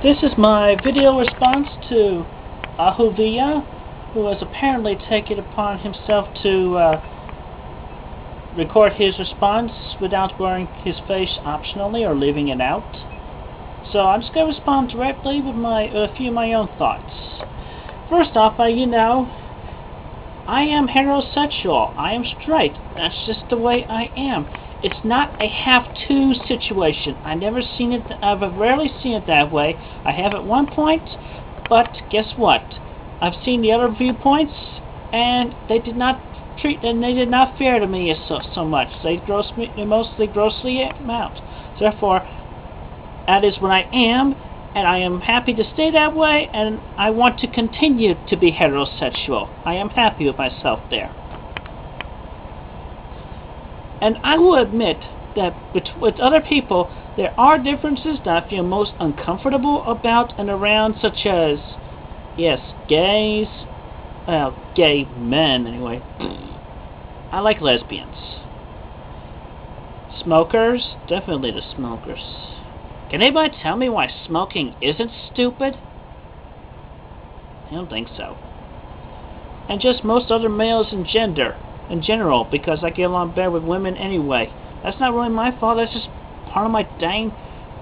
This is my video response to Ahuvia, who has apparently taken it upon himself to record his response without blurring his face optionally or leaving it out. So I'm just going to respond directly with a few of my own thoughts. First off, I am heterosexual. I am straight. That's just the way I am. It's not a have-to situation. I've rarely seen it that way. I have at one point, but guess what? I've seen the other viewpoints, and they did not fare to me so much. They mostly grossly out. Therefore, that is what I am, and I am happy to stay that way, and I want to continue to be heterosexual. I am happy with myself there. And I will admit that with other people, there are differences that I feel most uncomfortable about and around, such as, yes, gays, well, gay men anyway. I like lesbians. Smokers, definitely the smokers. Can anybody tell me why smoking isn't stupid? I don't think so. And just most other males in general, because I get along better with women anyway. That's not really my fault. That's just part of my dang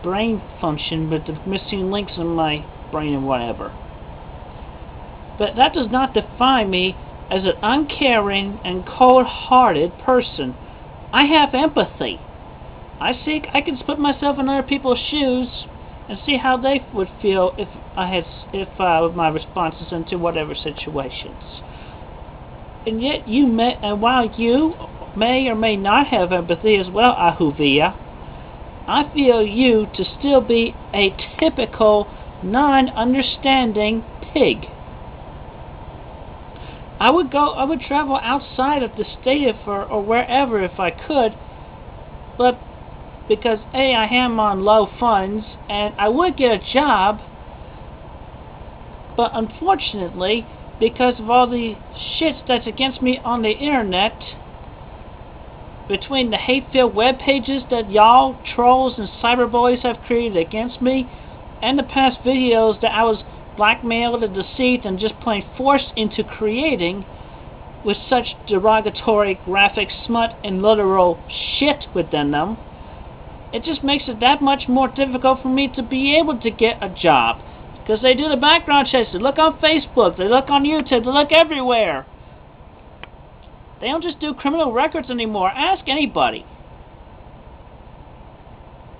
brain function with the missing links in my brain and whatever. But that does not define me as an uncaring and cold-hearted person. I have empathy. I can put myself in other people's shoes and see how they would feel if with my responses into whatever situations. And yet while you may or may not have empathy as well, Ahuvia, I feel you to still be a typical non-understanding pig. I would travel outside of the state or wherever if I could, but because A, I am on low funds, and I would get a job, but unfortunately, because of all the shit that's against me on the internet, between the hate-filled web pages that y'all trolls and cyberbullies have created against me, and the past videos that I was blackmailed and deceived and just plain forced into creating with such derogatory graphic smut and literal shit within them, it just makes it that much more difficult for me to be able to get a job. Because they do the background checks, they look on Facebook, they look on YouTube, they look everywhere. They don't just do criminal records anymore. Ask anybody.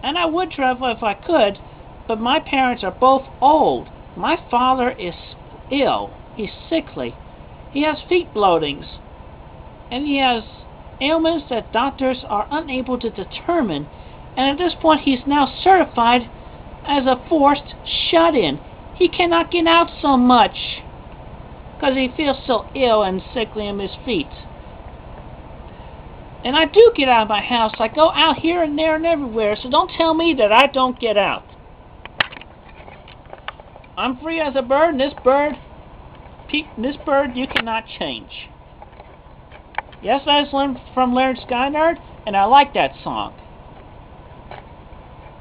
And I would travel if I could, but my parents are both old. My father is ill. He's sickly. He has feet bloatings. And he has ailments that doctors are unable to determine. And at this point, he's now certified as a forced shut-in. He cannot get out so much because he feels so ill and sickly in his feet. And I do get out of my house. I go out here and there and everywhere, so don't tell me that I don't get out. I'm free as a bird, and this bird you cannot change. Yes, I learned from Leonard Skynyrd, and I like that song.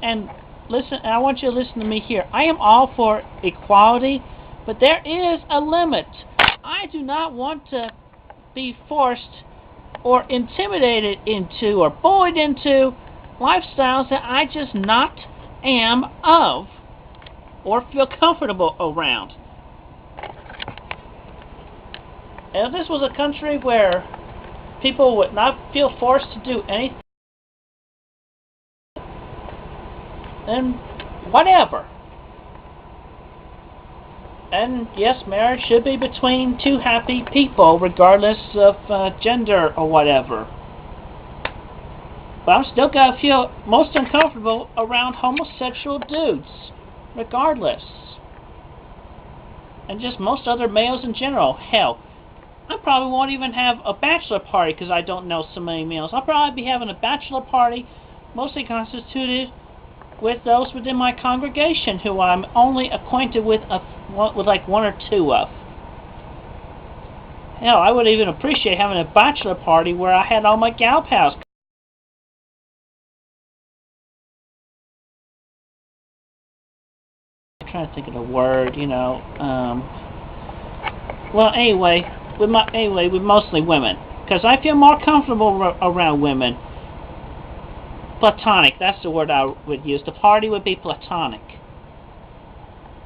And listen, I want you to listen to me here. I am all for equality, but there is a limit. I do not want to be forced or intimidated into or bullied into lifestyles that I just not am of or feel comfortable around. And if this was a country where people would not feel forced to do anything, then whatever. And yes, marriage should be between two happy people, regardless of gender or whatever. But I'm still gonna feel most uncomfortable around homosexual dudes, regardless. And just most other males in general. Hell, I probably won't even have a bachelor party because I don't know so many males. I'll probably be having a bachelor party, mostly constituted with those within my congregation who I'm only acquainted with like one or two of. Hell, I would even appreciate having a bachelor party where I had all my gal pals trying to think of the word, you know. Well, anyway, with mostly women, because I feel more comfortable around women. Platonic, that's the word I would use. The party would be platonic.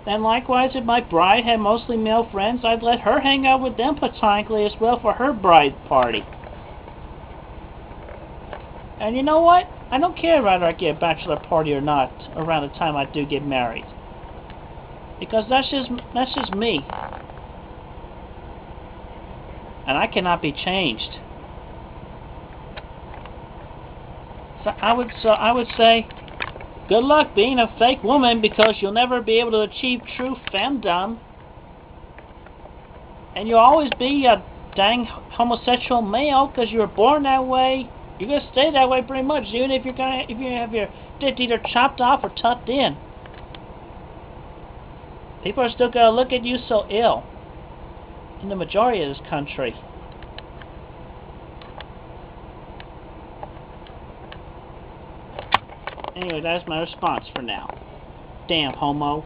And likewise, if my bride had mostly male friends, I'd let her hang out with them platonically as well for her bride party. And you know what? I don't care whether I get a bachelor party or not around the time I do get married. Because that's just me. And I cannot be changed. So I would say, good luck being a fake woman, because you'll never be able to achieve true femdom. And you'll always be a dang homosexual male because you were born that way. You're gonna stay that way pretty much, even if you have your dick either chopped off or tucked in. People are still gonna look at you so ill in the majority of this country. Anyway, that's my response for now. Damn homo.